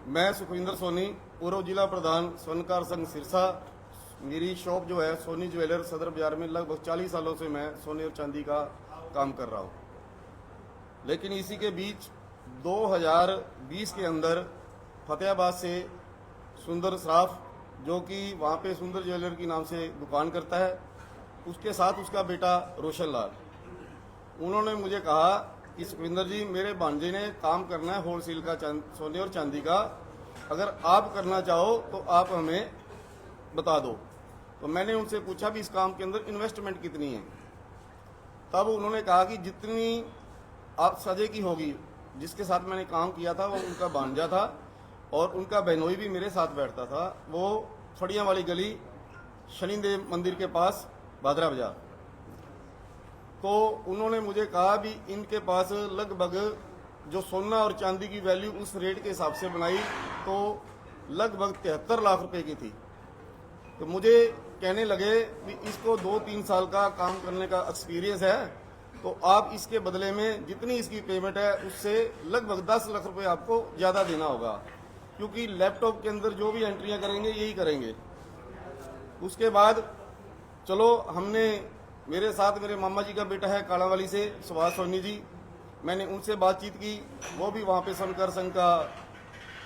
मैं सुखविंदर सोनी, पूर्व जिला प्रधान स्वर्णकार संघ सिरसा। मेरी शॉप जो है सोनी ज्वेलर सदर बाजार में, लगभग 40 सालों से मैं सोने और चांदी का काम कर रहा हूँ। लेकिन इसी के बीच 2020 के अंदर फतेहाबाद से सुंदर सराफ, जो कि वहाँ पे सुंदर ज्वेलर की नाम से दुकान करता है, उसके साथ उसका बेटा रोशन लाल, उन्होंने मुझे कहा कि सुखविंदर जी, मेरे भांजे ने काम करना है होलसेल का सोने और चांदी का, अगर आप करना चाहो तो आप हमें बता दो। तो मैंने उनसे पूछा भी इस काम के अंदर इन्वेस्टमेंट कितनी है। तब उन्होंने कहा कि जितनी आप सजे की होगी। जिसके साथ मैंने काम किया था वो उनका भांजा था और उनका बहनोई भी मेरे साथ बैठता था। वो फड़ियाँ वाली गली, शनिदेव मंदिर के पास, भादरा बाजार। तो उन्होंने मुझे कहा भी इनके पास लगभग जो सोना और चांदी की वैल्यू उस रेट के हिसाब से बनाई तो लगभग 73 लाख रुपए की थी। तो मुझे कहने लगे कि इसको 2-3 साल का काम करने का एक्सपीरियंस है, तो आप इसके बदले में जितनी इसकी पेमेंट है उससे लगभग 10 लाख रुपए आपको ज़्यादा देना होगा, क्योंकि लैपटॉप के अंदर जो भी एंट्रियां करेंगे यही करेंगे। उसके बाद चलो, हमने, मेरे साथ मेरे मामा जी का बेटा है कालावाली से, सुभाष सोनी जी, मैंने उनसे बातचीत की। वो भी वहाँ पे स्वर्णकार संघ का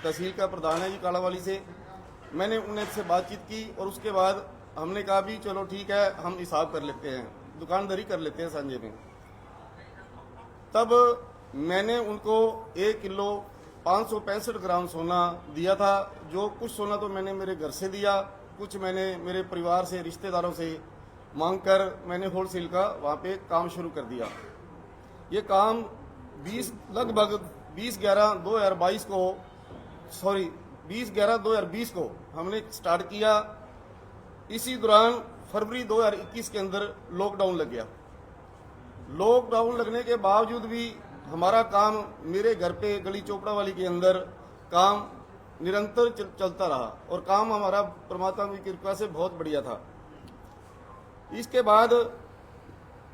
तहसील का प्रधान है जी कालावाली से। मैंने उनसे बातचीत की और उसके बाद हमने कहा भी चलो ठीक है, हम हिसाब कर लेते हैं, दुकानदारी कर लेते हैं संजय में। तब मैंने उनको 1 किलो 565 ग्राम सोना दिया था। जो कुछ सोना तो मैंने मेरे घर से दिया, कुछ मैंने मेरे परिवार से, रिश्तेदारों से मांग कर मैंने होलसेल का वहाँ पे काम शुरू कर दिया। ये काम लगभग 20/11/2022 को हमने स्टार्ट किया। इसी दौरान फरवरी 2021 के अंदर लॉकडाउन लग गया। लॉकडाउन लगने के बावजूद भी हमारा काम, मेरे घर पे गली चोपड़ा वाली के अंदर काम निरंतर चलता रहा और काम हमारा परमात्मा की कृपा से बहुत बढ़िया था। इसके बाद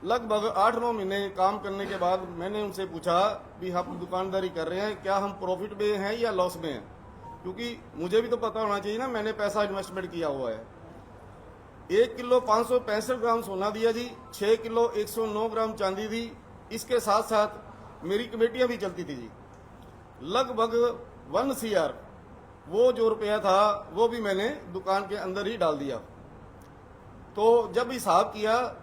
लगभग 8-9 महीने काम करने के बाद मैंने उनसे पूछा भी हम दुकानदारी कर रहे हैं, क्या हम प्रॉफिट में हैं या लॉस में हैं, क्योंकि मुझे भी तो पता होना चाहिए ना, मैंने पैसा इन्वेस्टमेंट किया हुआ है। 1 किलो 565 ग्राम सोना दिया जी, 6 किलो 109 ग्राम चांदी दी। इसके साथ साथ मेरी कमेटियां भी चलती थी जी। लगभग 1 CR वो जो रुपया था वो भी मैंने दुकान के अंदर ही डाल दिया। तो जब हिसाब किया,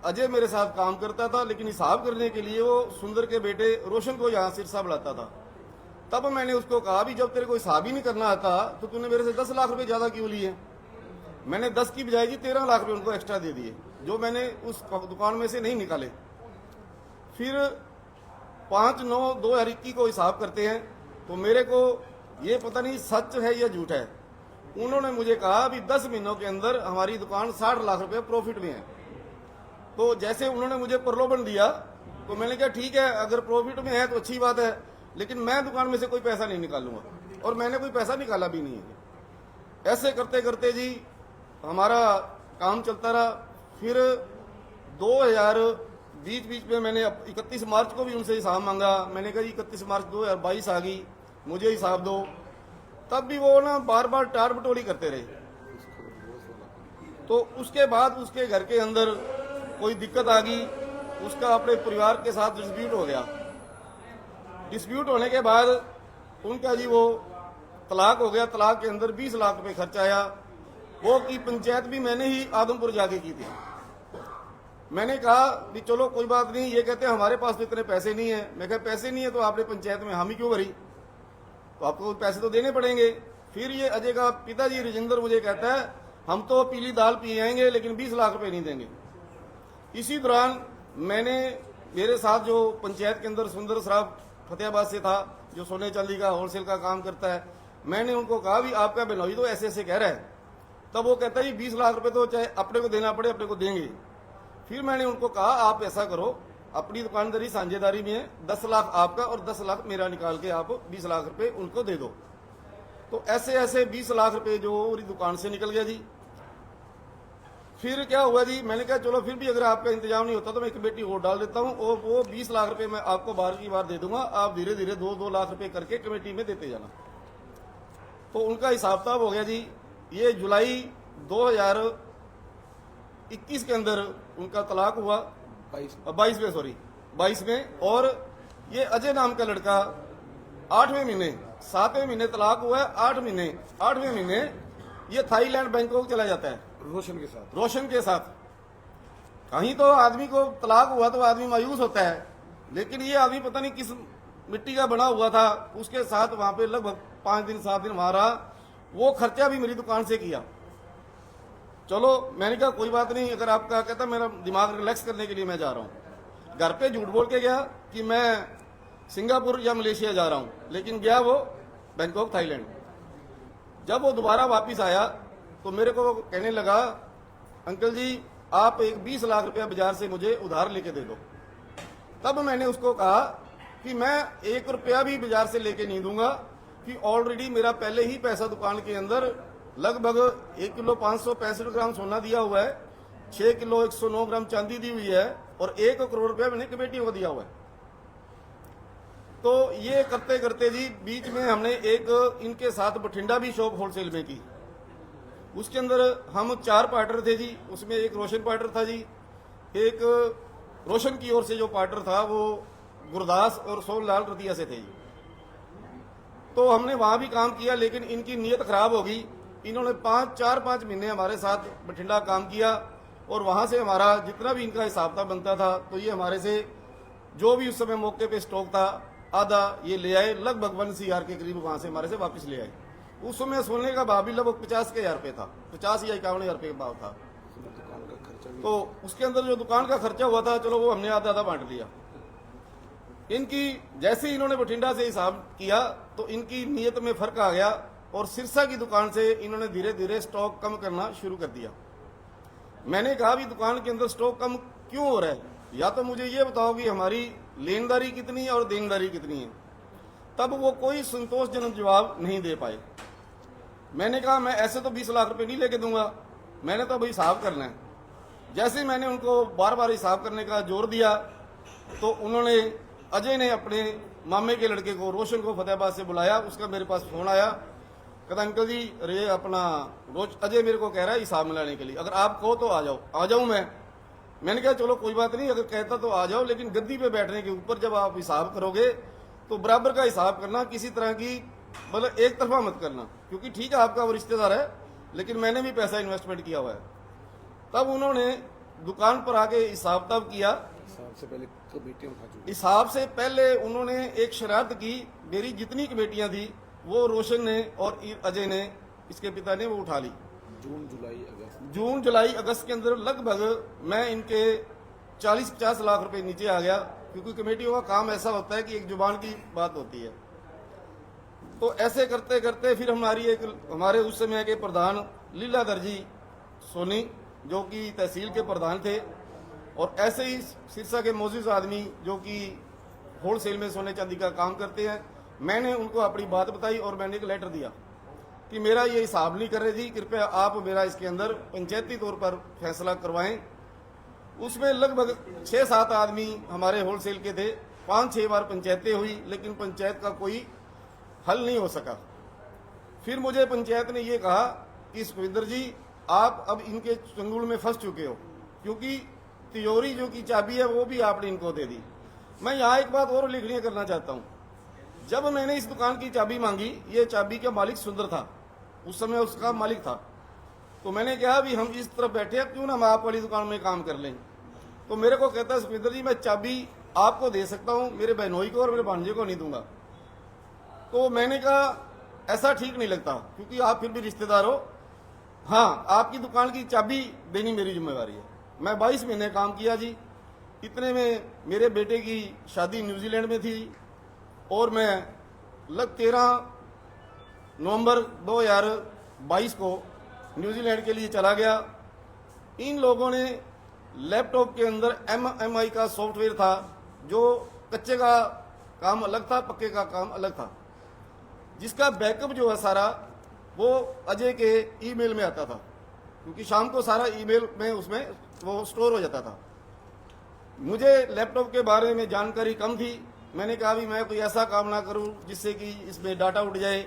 अजय मेरे साथ काम करता था, लेकिन हिसाब करने के लिए वो सुंदर के बेटे रोशन को यहाँ सिरसा बुलाता था। तब मैंने उसको कहा भी जब तेरे को हिसाब ही नहीं करना आता तो तूने मेरे से 10 लाख रुपए ज्यादा क्यों लिए। मैंने 10 की बजाय जी 13 लाख रुपए उनको एक्स्ट्रा दे दिए, जो मैंने उस दुकान में से नहीं निकाले। फिर 5/9/2021 को हिसाब करते हैं तो मेरे को ये पता नहीं सच है या झूठ है, उन्होंने मुझे कहा भी 10 महीनों के अंदर हमारी दुकान 60 लाख रुपए प्रॉफिट में है। तो जैसे उन्होंने मुझे प्रलोभन दिया तो मैंने कहा ठीक है, अगर प्रॉफिट में है तो अच्छी बात है, लेकिन मैं दुकान में से कोई पैसा नहीं निकालूंगा। और मैंने कोई पैसा निकाला भी नहीं है। ऐसे करते करते जी हमारा काम चलता रहा। फिर 2020 बीच में मैंने 31 मार्च को भी उनसे हिसाब मांगा। मैंने कहा जी 31 मार्च 2022 आ गई, मुझे हिसाब दो। तब भी वो ना बार बार टार बटोरी करते रहे। तो उसके बाद उसके घर के अंदर कोई दिक्कत आ गई, उसका अपने परिवार के साथ डिस्प्यूट हो गया। डिस्प्यूट होने के बाद उनका जी वो तलाक हो गया। तलाक के अंदर 20 लाख रुपए खर्च आया। वो की पंचायत भी मैंने ही आदमपुर जाके की थी। मैंने कहा भी चलो कोई बात नहीं, ये कहते हैं हमारे पास तो इतने पैसे नहीं है। मैं कहा पैसे नहीं है तो आपने पंचायत में हामी क्यों भरी, तो आपको पैसे तो देने पड़ेंगे। फिर ये अजय का पिताजी राजेंद्र मुझे कहता है हम तो पीली दाल पी आएंगे लेकिन 20 लाख रुपए नहीं देंगे। इसी दौरान मैंने, मेरे साथ जो पंचायत के अंदर सुंदर सराफ फतेहाबाद से था, जो सोने चांदी का होलसेल का काम करता है, मैंने उनको कहा भी आपका बहनोई तो ऐसे ऐसे कह रहा है। तब वो कहता है 20 लाख रुपए तो चाहे अपने को देना पड़े अपने को देंगे। फिर मैंने उनको कहा आप ऐसा करो, अपनी दुकानदारी साझेदारी में 10 लाख आपका और 10 लाख मेरा निकाल के आप 20 लाख रुपए उनको दे दो। तो ऐसे ऐसे 20 लाख रुपए जो पूरी दुकान से निकल गया जी। फिर क्या हुआ जी, मैंने कहा चलो फिर भी अगर आपका इंतजाम नहीं होता तो मैं एक कमेटी और डाल देता हूँ और वो 20 लाख रुपए मैं आपको बार की बार दे दूंगा, आप धीरे धीरे 2-2 लाख रुपए करके कमेटी में देते जाना। तो उनका हिसाब किताब हो गया जी, ये जुलाई 2021 के अंदर उनका तलाक हुआ, 22 में, सॉरी 22 में। और ये अजय नाम का लड़का 8वें महीने, 7वें महीने तलाक हुआ है, 8वें महीने ये थाईलैंड बैंकॉक चला जाता है रोशन के साथ। कहीं तो आदमी को तलाक हुआ तो आदमी मायूस होता है, लेकिन ये आदमी पता नहीं किस मिट्टी का बना हुआ था, उसके साथ वहां पे लगभग 5 दिन 7 दिन वहां रहा। वो खर्चा भी मेरी दुकान से किया। चलो मैंने कहा कोई बात नहीं, अगर आपका कहता मेरा दिमाग रिलैक्स करने के लिए मैं जा रहा हूं। घर पे झूठ बोल के गया कि मैं सिंगापुर या मलेशिया जा रहा हूं, लेकिन गया वो बैंकॉक थाईलैंड। जब वो दोबारा वापिस आया तो मेरे को कहने लगा, अंकल जी आप एक 20 लाख रुपया बाजार से मुझे उधार लेके दे दो। तब मैंने उसको कहा कि मैं 1 रुपया भी बाजार से लेके नहीं दूंगा, कि ऑलरेडी मेरा पहले ही पैसा दुकान के अंदर लगभग 1 किलो 565 ग्राम सोना दिया हुआ है, 6 किलो 109 ग्राम चांदी दी हुई है, और 1 करोड़ रुपया मैंने कमेटियों को दिया हुआ है। तो ये करते करते जी बीच में हमने एक इनके साथ बठिंडा भी शॉप होलसेल में की। उसके अंदर हम 4 पार्टनर थे जी, उसमें एक रोशन पार्टनर था जी, एक रोशन की ओर से जो पार्टनर था वो गुरदास और सोनलाल रतिया से थे जी। तो हमने वहां भी काम किया, लेकिन इनकी नीयत खराब हो गई। इन्होंने 4-5 महीने हमारे साथ बठिंडा काम किया, और वहां से हमारा जितना भी इनका हिसाब था बनता था, तो ये हमारे से जो भी उस समय मौके पे स्टॉक था आधा ये ले आए, लगभग 1 CR के करीब वहां से हमारे से वापस ले आए। उस समय सोने का भाव भी लगभग 50,000 रुपये था, 50 या 51,000 रुपये का भाव था। तो उसके अंदर जो दुकान का खर्चा हुआ था, चलो वो हमने आधा बांट लिया। इनकी जैसे ही इन्होंने बठिंडा से हिसाब किया तो इनकी नीयत में फर्क आ गया, और सिरसा की दुकान से इन्होंने धीरे धीरे स्टॉक कम करना शुरू कर दिया। मैंने कहा भी दुकान के अंदर स्टॉक कम क्यों हो रहा है, या तो मुझे ये बताओ कि हमारी लेनदारी कितनी है और देनदारी कितनी है। तब वो कोई संतोषजनक जवाब नहीं दे पाए। मैंने कहा मैं ऐसे तो 20 लाख रुपए नहीं लेके दूंगा, मैंने तो अभी हिसाब करना है। जैसे मैंने उनको बार बार हिसाब करने का जोर दिया, तो उन्होंने, अजय ने अपने मामे के लड़के को रोशन को फतेहाबाद से बुलाया। उसका मेरे पास फोन आया, कहता अंकल जी अरे अपना अजय मेरे को कह रहा है हिसाब मिलाने के लिए, अगर आप कहो तो आ जाओ। आ जाऊं मैंने कहा चलो कोई बात नहीं, अगर कहता तो आ जाओ, लेकिन गद्दी पे बैठने के ऊपर जब आप हिसाब करोगे तो बराबर का हिसाब करना, किसी तरह की मतलब एक तरफा मत करना, क्योंकि ठीक है आपका वो रिश्तेदार है, लेकिन मैंने भी पैसा इन्वेस्टमेंट किया हुआ है। तब उन्होंने दुकान पर आके हिसाब किताब किया। हिसाब से पहले उन्होंने एक शरारत की, मेरी जितनी कमेटियां थी वो रोशन ने और अजय ने, इसके पिता ने, वो उठा ली। जून जुलाई अगस्त के अंदर लगभग मैं इनके 40-50 लाख रुपए नीचे आ गया, क्योंकि कमेटियों का काम ऐसा होता है कि एक जुबान की बात होती है। तो ऐसे करते करते फिर हमारे उस समय के प्रधान लीलाधर जी सोनी, जो कि तहसील के प्रधान थे, और ऐसे ही सिरसा के मौजूद आदमी जो कि होलसेल में सोने चांदी का काम करते हैं, मैंने उनको अपनी बात बताई और मैंने एक लेटर दिया कि मेरा ये हिसाब नहीं कर रहे जी, कृपया आप मेरा इसके अंदर पंचायती तौर पर फैसला करवाएं। उसमें लगभग 6-7 आदमी हमारे होलसेल के थे, 5-6 बार पंचायतें हुई, लेकिन पंचायत का कोई हल नहीं हो सका। फिर मुझे पंचायत ने ये कहा कि सुखविंदर जी आप अब इनके चंगुल में फंस चुके हो, क्योंकि तिजोरी जो की चाबी है वो भी आपने इनको दे दी। मैं यहाँ एक बात और उल्लेखनीय करना चाहता हूँ, जब मैंने इस दुकान की चाबी मांगी, ये चाबी का मालिक सुंदर था, उस समय उसका मालिक था, तो मैंने कहा भी हम इस तरफ बैठे हैं, क्यों ना हम आप वाली दुकान में काम कर लें। तो मेरे को कहता है सुखविंदर जी मैं चाबी आपको दे सकता हूँ, मेरे बहनोई को और मेरे भांजे को नहीं दूंगा। तो मैंने कहा ऐसा ठीक नहीं लगता, क्योंकि आप फिर भी रिश्तेदार हो, हाँ आपकी दुकान की चाबी देनी मेरी जिम्मेवारी है। मैं 22 महीने काम किया जी। इतने में मेरे बेटे की शादी न्यूजीलैंड में थी, और मैं 13 नवंबर 2022 को न्यूजीलैंड के लिए चला गया। इन लोगों ने लैपटॉप के अंदर MMI का सॉफ्टवेयर था, जो कच्चे का काम अलग था, पक्के का काम अलग था, जिसका बैकअप जो है सारा वो अजय के ईमेल में आता था, क्योंकि शाम को सारा ईमेल में उसमें वो स्टोर हो जाता था। मुझे लैपटॉप के बारे में जानकारी कम थी। मैंने कहा भी मैं कोई ऐसा काम ना करूं जिससे कि इसमें डाटा उठ जाए,